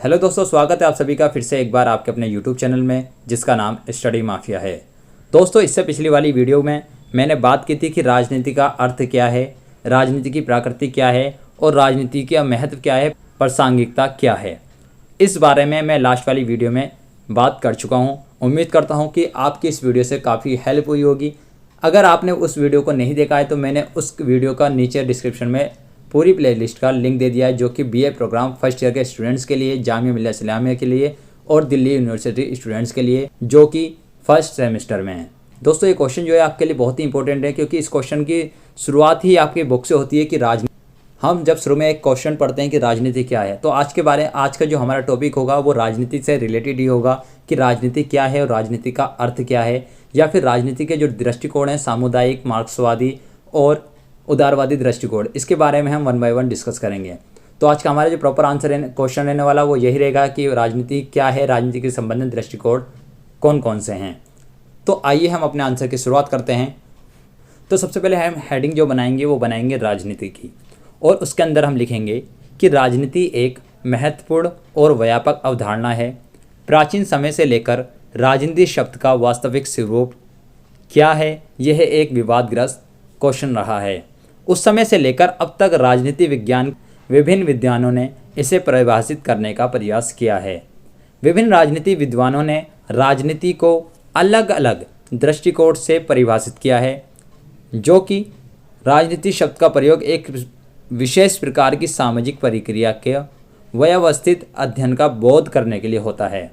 Hello दोस्तों, स्वागत है आप सभी का फिर से एक बार आपके अपने यूट्यूब चैनल में जिसका नाम स्टडी माफिया है। दोस्तों, इससे पिछली वाली वीडियो में मैंने बात की थी कि राजनीति का अर्थ क्या है, राजनीति की प्रकृति क्या है और राजनीति का महत्व क्या है, प्रासंगिकता क्या है। इस बारे में मैं लास्ट वाली वीडियो में बात कर चुका हूँ। उम्मीद करता हूँ कि आपकी इस वीडियो से काफ़ी हेल्प हुई होगी। अगर आपने उस वीडियो को नहीं देखा है तो मैंने उस वीडियो का नीचे डिस्क्रिप्शन में पूरी प्लेलिस्ट का लिंक दे दिया है, जो कि बीए प्रोग्राम फर्स्ट ईयर के स्टूडेंट्स के लिए, जामिया मिल्लिया इस्लामिया के लिए और दिल्ली यूनिवर्सिटी स्टूडेंट्स के लिए जो कि फर्स्ट सेमेस्टर में है। दोस्तों, ये क्वेश्चन जो है आपके लिए बहुत ही इंपॉर्टेंट है, क्योंकि इस क्वेश्चन की शुरुआत ही आपकी बुक से होती है कि हम जब शुरू में एक क्वेश्चन पढ़ते हैं कि राजनीति क्या है, तो आज का जो हमारा टॉपिक होगा वो राजनीति से रिलेटेड ही होगा कि राजनीति क्या है और राजनीति का अर्थ क्या है, या फिर राजनीति के जो दृष्टिकोण हैं, सामुदायिक, मार्क्सवादी और उदारवादी दृष्टिकोण, इसके बारे में हम वन बाय वन डिस्कस करेंगे। तो आज का हमारा जो प्रॉपर आंसर क्वेश्चन रहने वाला वो यही रहेगा कि राजनीति क्या है, राजनीति के संबंधित दृष्टिकोण कौन कौन से हैं। तो आइए हम अपने आंसर की शुरुआत करते हैं। तो सबसे पहले हम हेडिंग जो बनाएंगे वो बनाएंगे राजनीति की, और उसके अंदर हम लिखेंगे कि राजनीति एक महत्वपूर्ण और व्यापक अवधारणा है। प्राचीन समय से लेकर राजनीति शब्द का वास्तविक स्वरूप क्या है, यह एक विवादग्रस्त क्वेश्चन रहा है। उस समय से लेकर अब तक राजनीति विज्ञान विभिन्न विद्वानों ने इसे परिभाषित करने का प्रयास किया है। विभिन्न राजनीति विद्वानों ने राजनीति को अलग अलग दृष्टिकोण से परिभाषित किया है, जो कि राजनीति शब्द का प्रयोग एक विशेष प्रकार की सामाजिक प्रक्रिया के व्यवस्थित अध्ययन का बोध करने के लिए होता है।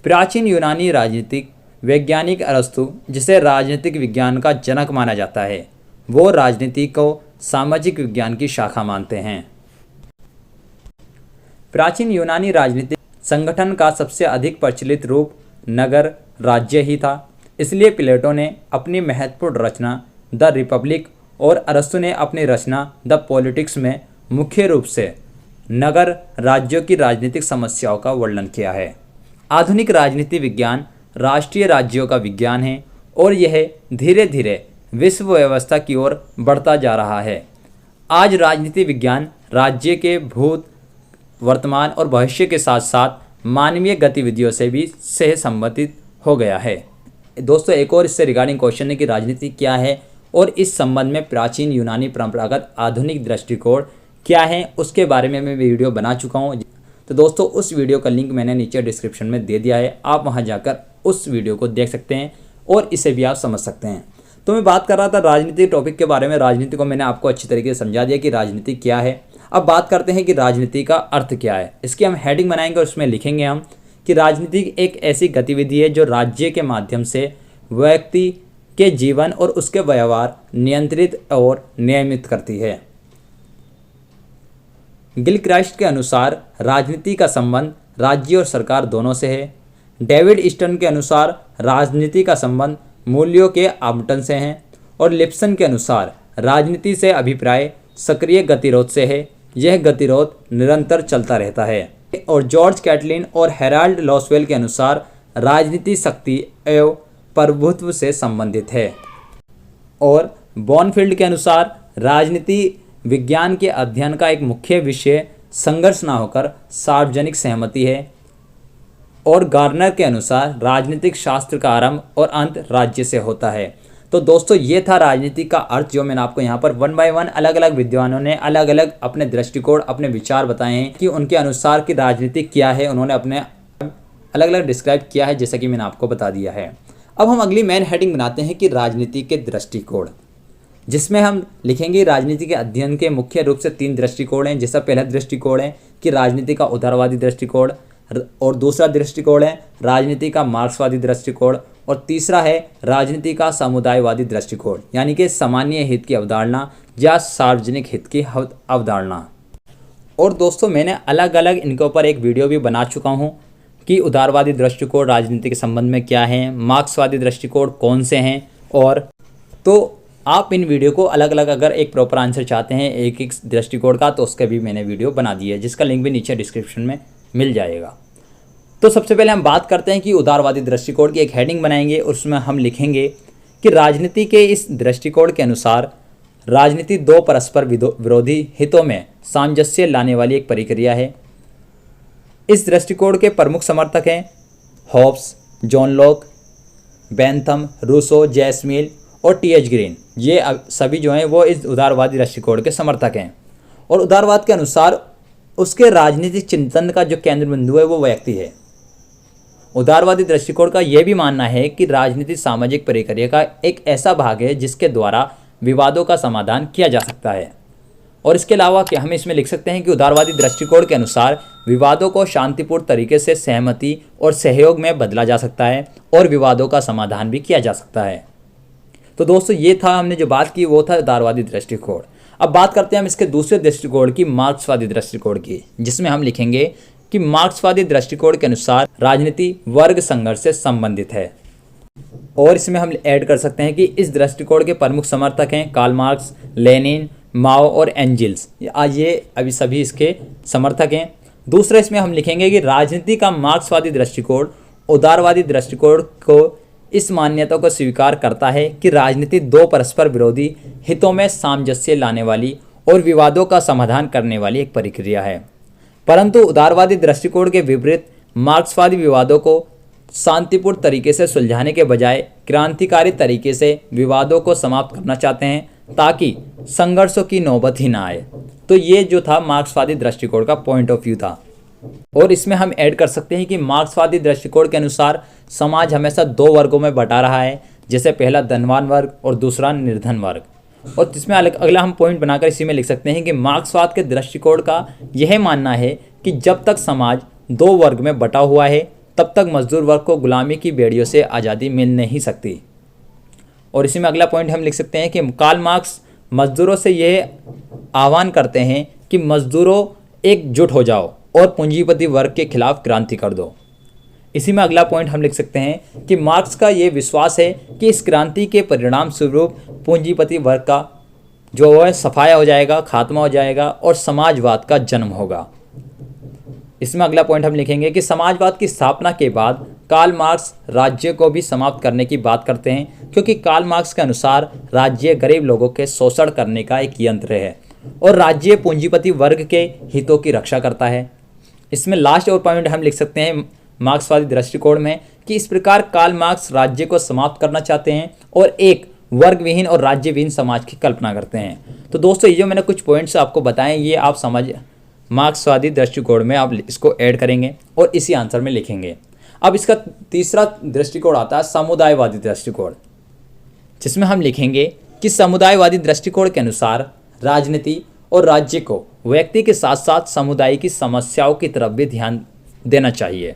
प्राचीन यूनानी राजनीतिक वैज्ञानिक अरस्तु, जिसे राजनीतिक विज्ञान का जनक माना जाता है, वो राजनीति को सामाजिक विज्ञान की शाखा मानते हैं। प्राचीन यूनानी राजनीतिक संगठन का सबसे अधिक प्रचलित रूप नगर राज्य ही था। इसलिए प्लेटो ने अपनी महत्वपूर्ण रचना द रिपब्लिक और अरस्तु ने अपनी रचना द पॉलिटिक्स में मुख्य रूप से नगर राज्यों की राजनीतिक समस्याओं का वर्णन किया है। आधुनिक राजनीति विज्ञान राष्ट्रीय राज्यों का विज्ञान है और यह धीरे धीरे विश्व व्यवस्था की ओर बढ़ता जा रहा है। आज राजनीति विज्ञान राज्य के भूत, वर्तमान और भविष्य के साथ साथ मानवीय गतिविधियों से भी संबंधित हो गया है। दोस्तों, एक और इससे रिगार्डिंग क्वेश्चन है कि राजनीति क्या है और इस संबंध में प्राचीन यूनानी परंपरागत आधुनिक दृष्टिकोण क्या है, उसके बारे में मैं वीडियो बना चुका हूँ। तो दोस्तों, उस वीडियो का लिंक मैंने नीचे डिस्क्रिप्शन में दे दिया है, आप वहाँ जाकर उस वीडियो को देख सकते हैं और इसे भी आप समझ सकते हैं। तो मैं बात कर रहा था राजनीति टॉपिक के बारे में। राजनीति को मैंने आपको अच्छी तरीके से समझा दिया कि राजनीति क्या है। अब बात करते हैं कि राजनीति का अर्थ क्या है। इसकी हम हेडिंग बनाएंगे और उसमें लिखेंगे हम कि राजनीति एक ऐसी गतिविधि है जो राज्य के माध्यम से व्यक्ति के जीवन और उसके व्यवहार नियंत्रित और नियमित करती है। गिलक्राइस्ट के अनुसार राजनीति का संबंध राज्य और सरकार दोनों से है। डेविड ईस्टन के अनुसार राजनीति का संबंध मूल्यों के आवंटन से हैं, और लिप्सन के अनुसार राजनीति से अभिप्राय सक्रिय गतिरोध से है। यह गतिरोध निरंतर चलता रहता है। और जॉर्ज कैटलिन और हेराल्ड लॉसवेल के अनुसार राजनीति शक्ति एवं प्रभुत्व से संबंधित है। और बॉनफील्ड के अनुसार राजनीति विज्ञान के अध्ययन का एक मुख्य विषय संघर्ष न होकर सार्वजनिक सहमति है। और गार्नर के अनुसार राजनीतिक शास्त्र का आरंभ और अंत राज्य से होता है। तो दोस्तों, ये था राजनीति का अर्थ, जो मैंने आपको यहाँ पर वन बाय वन अलग अलग विद्वानों ने अलग अलग अपने दृष्टिकोण, अपने विचार बताए हैं कि उनके अनुसार की राजनीति क्या है, उन्होंने अपने अलग अलग डिस्क्राइब किया है, जैसा कि मैंने आपको बता दिया है। अब हम अगली मेन हेडिंग बनाते हैं कि राजनीति के दृष्टिकोण, जिसमें हम लिखेंगे राजनीति के अध्ययन के मुख्य रूप से 3 दृष्टिकोण हैं। जैसा पहला दृष्टिकोण है कि राजनीति का उदारवादी दृष्टिकोण, और दूसरा दृष्टिकोण है राजनीति का मार्क्सवादी दृष्टिकोण, और तीसरा है राजनीति का समुदायवादी दृष्टिकोण, यानी कि सामान्य हित की अवधारणा या सार्वजनिक हित की अवधारणा। और दोस्तों, मैंने अलग अलग इनके ऊपर एक वीडियो भी बना चुका हूँ कि उदारवादी दृष्टिकोण राजनीति के संबंध में क्या है, मार्क्सवादी दृष्टिकोण कौन से हैं। और तो आप इन वीडियो को अलग अलग, अगर एक प्रॉपर आंसर चाहते हैं एक एक दृष्टिकोण का, तो उसका भी मैंने वीडियो बना दिया है, जिसका लिंक भी नीचे डिस्क्रिप्शन में मिल जाएगा। तो सबसे पहले हम बात करते हैं कि उदारवादी दृष्टिकोण की एक हेडिंग बनाएंगे और उसमें हम लिखेंगे कि राजनीति के इस दृष्टिकोण के अनुसार राजनीति 2 परस्पर विरोधी हितों में सामंजस्य लाने वाली एक प्रक्रिया है। इस दृष्टिकोण के प्रमुख समर्थक हैं Hobbes, John Locke, Bentham, Rousseau, जैस्मिल और टी.एच. ग्रीन। ये सभी जो हैं वो इस उदारवादी दृष्टिकोण के समर्थक हैं। और उदारवाद के अनुसार उसके राजनीतिक चिंतन का जो केंद्र बिंदु है वो व्यक्ति है। उदारवादी दृष्टिकोण का यह भी मानना है कि राजनीति सामाजिक प्रक्रिया का एक ऐसा भाग है जिसके द्वारा विवादों का समाधान किया जा सकता है। और इसके अलावा कि हम इसमें लिख सकते हैं कि उदारवादी दृष्टिकोण के अनुसार विवादों को शांतिपूर्ण तरीके से सहमति और सहयोग में बदला जा सकता है और विवादों का समाधान भी किया जा सकता है। तो दोस्तों ये था, हमने जो बात की वो था उदारवादी दृष्टिकोण। अब बात करते हैं हम इसके दूसरे दृष्टिकोण की, मार्क्सवादी दृष्टिकोण की, जिसमें हम लिखेंगे कि मार्क्सवादी दृष्टिकोण के अनुसार राजनीति वर्ग संघर्ष से संबंधित है। और इसमें हम ऐड कर सकते हैं कि इस दृष्टिकोण के प्रमुख समर्थक हैं कार्ल मार्क्स, लेनिन, माओ और एंजिल्स। ये अभी सभी इसके समर्थक हैं। दूसरा इसमें हम लिखेंगे कि राजनीति का मार्क्सवादी दृष्टिकोण उदारवादी दृष्टिकोण को इस मान्यता को स्वीकार करता है कि राजनीति दो परस्पर विरोधी हितों में सामंजस्य लाने वाली और विवादों का समाधान करने वाली एक प्रक्रिया है। परंतु उदारवादी दृष्टिकोण के विपरीत मार्क्सवादी विवादों को शांतिपूर्ण तरीके से सुलझाने के बजाय क्रांतिकारी तरीके से विवादों को समाप्त करना चाहते हैं ताकि संघर्षों की नौबत ही ना आए। तो ये जो था मार्क्सवादी दृष्टिकोण का पॉइंट ऑफ व्यू था। और इसमें हम ऐड कर सकते हैं कि मार्क्सवादी दृष्टिकोण के अनुसार समाज हमेशा दो वर्गों में बटा रहा है, जैसे पहला धनवान वर्ग और दूसरा निर्धन वर्ग। और इसमें अगला हम पॉइंट बनाकर इसी में लिख सकते हैं कि मार्क्सवाद के दृष्टिकोण का यह मानना है कि जब तक समाज दो वर्ग में बटा हुआ है तब तक मजदूर वर्ग को गुलामी की बेड़ियों से आज़ादी मिल नहीं सकती। और इसी में अगला पॉइंट हम लिख सकते हैं कि कार्ल मार्क्स मजदूरों से यह आह्वान करते हैं कि मजदूरों एकजुट हो जाओ और पूंजीपति वर्ग के खिलाफ क्रांति कर दो। इसी में अगला पॉइंट हम लिख सकते हैं कि मार्क्स का ये विश्वास है कि इस क्रांति के परिणाम स्वरूप पूंजीपति वर्ग का जो है सफाया हो जाएगा, खात्मा हो जाएगा और समाजवाद का जन्म होगा। इसमें अगला पॉइंट हम लिखेंगे कि समाजवाद की स्थापना के बाद कार्ल मार्क्स राज्य को भी समाप्त करने की बात करते हैं, क्योंकि कार्ल मार्क्स के अनुसार राज्य गरीब लोगों के शोषण करने का एक यंत्र है और राज्य पूंजीपति वर्ग के हितों की रक्षा करता है। इसमें लास्ट और पॉइंट हम लिख सकते हैं मार्क्सवादी दृष्टिकोण में कि इस प्रकार कार्ल मार्क्स राज्य को समाप्त करना चाहते हैं और एक वर्ग विहीन और राज्य विहीन समाज की कल्पना करते हैं। तो दोस्तों ये जो मैंने कुछ पॉइंट्स आपको बताएं ये आप समझ मार्क्सवादी दृष्टिकोण में आप इसको ऐड करेंगे और इसी आंसर में लिखेंगे। अब इसका तीसरा दृष्टिकोण आता है समुदायवादी दृष्टिकोण, जिसमें हम लिखेंगे कि समुदायवादी दृष्टिकोण के अनुसार राजनीति और राज्य को व्यक्ति के साथ साथ समुदाय की समस्याओं की तरफ भी ध्यान देना चाहिए।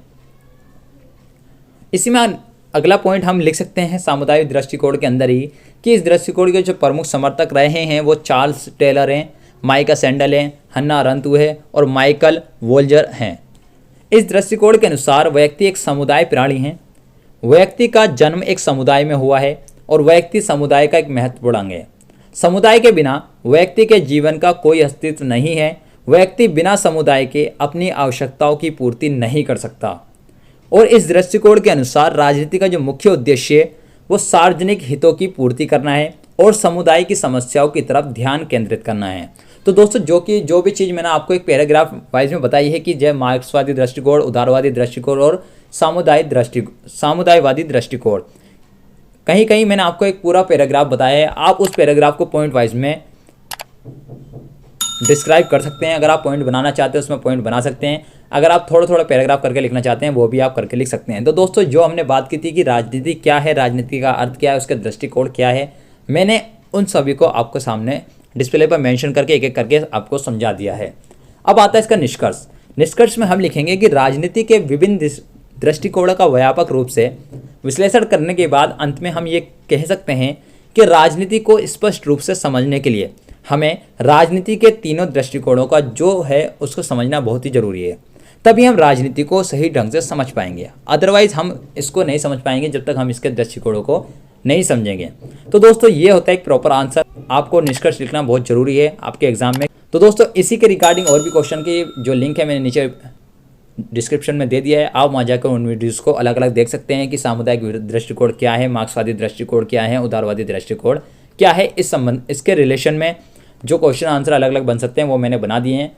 इसी में अगला पॉइंट हम लिख सकते हैं सामुदायिक दृष्टिकोण के अंदर ही कि इस दृष्टिकोण के जो प्रमुख समर्थक रहे हैं वो चार्ल्स टेलर हैं, माइका सैंडल हैं, हन्ना अरेंथ है और माइकल वोल्जर हैं। इस दृष्टिकोण के अनुसार व्यक्ति एक समुदाय प्राणी है। व्यक्ति का जन्म एक समुदाय में हुआ है और व्यक्ति समुदाय का एक महत्वपूर्ण अंग है। समुदाय के बिना व्यक्ति के जीवन का कोई अस्तित्व नहीं है। व्यक्ति बिना समुदाय के अपनी आवश्यकताओं की पूर्ति नहीं कर सकता। और इस दृष्टिकोण के अनुसार राजनीति का जो मुख्य उद्देश्य है वो सार्वजनिक हितों की पूर्ति करना है और समुदाय की समस्याओं की तरफ ध्यान केंद्रित करना है। तो दोस्तों जो भी चीज़ मैंने आपको एक पैराग्राफ वाइज में बताई है कि जय मार्क्सवादी दृष्टिकोण, उदारवादी दृष्टिकोण और सामुदायवादी दृष्टिकोण, कहीं कहीं मैंने आपको एक पूरा पैराग्राफ बताया है। आप उस पैराग्राफ को पॉइंट वाइज में डिस्क्राइब कर सकते हैं। अगर आप पॉइंट बनाना चाहते हैं उसमें पॉइंट बना सकते हैं। अगर आप थोड़ा थोड़ा पैराग्राफ करके लिखना चाहते हैं वो भी आप करके लिख सकते हैं। तो दोस्तों जो हमने बात की थी कि राजनीति क्या है, राजनीति का अर्थ क्या है, उसका दृष्टिकोण क्या है, मैंने उन सभी को आपको सामने डिस्प्ले पर मेंशन करके एक एक करके आपको समझा दिया है। अब आता है इसका निष्कर्ष। निष्कर्ष में हम लिखेंगे कि राजनीति के विभिन्न दृष्टिकोणों का व्यापक रूप से विश्लेषण करने के बाद अंत में हम ये कह सकते हैं कि राजनीति को स्पष्ट रूप से समझने के लिए हमें राजनीति के तीनों दृष्टिकोणों का जो है उसको समझना बहुत ही ज़रूरी है। तभी हम राजनीति को सही ढंग से समझ पाएंगे, अदरवाइज हम इसको नहीं समझ पाएंगे जब तक हम इसके दृष्टिकोणों को नहीं समझेंगे। तो दोस्तों ये होता है एक प्रॉपर आंसर। आपको निष्कर्ष लिखना बहुत ज़रूरी है आपके एग्जाम में। तो दोस्तों इसी के रिगार्डिंग और भी क्वेश्चन की जो लिंक है मैंने नीचे डिस्क्रिप्शन में दे दिया है। आप वहाँ जाकर उन वीडियोज़ को अलग अलग देख सकते हैं कि सामुदायिक दृष्टिकोण क्या है, मार्क्सवादी दृष्टिकोण क्या है, उदारवादी दृष्टिकोण क्या है। इसके रिलेशन में जो क्वेश्चन आंसर अलग अलग बन सकते हैं वो मैंने बना दिए हैं।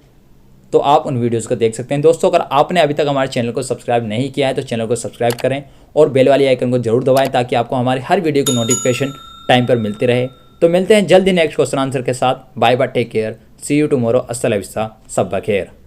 तो आप उन वीडियोज़ को देख सकते हैं। दोस्तों अगर आपने अभी तक हमारे चैनल को सब्सक्राइब नहीं किया है तो चैनल को सब्सक्राइब करें और बेल वाली आइकन को जरूर दबाएं ताकि आपको हमारी हर वीडियो की नोटिफिकेशन टाइम पर मिलती रहे। तो मिलते हैं जल्द ही नेक्स्ट क्वेश्चन आंसर के साथ। Bye bye, take care, see you tomorrow, अस्सलाम वालेकुम, सब बखैर।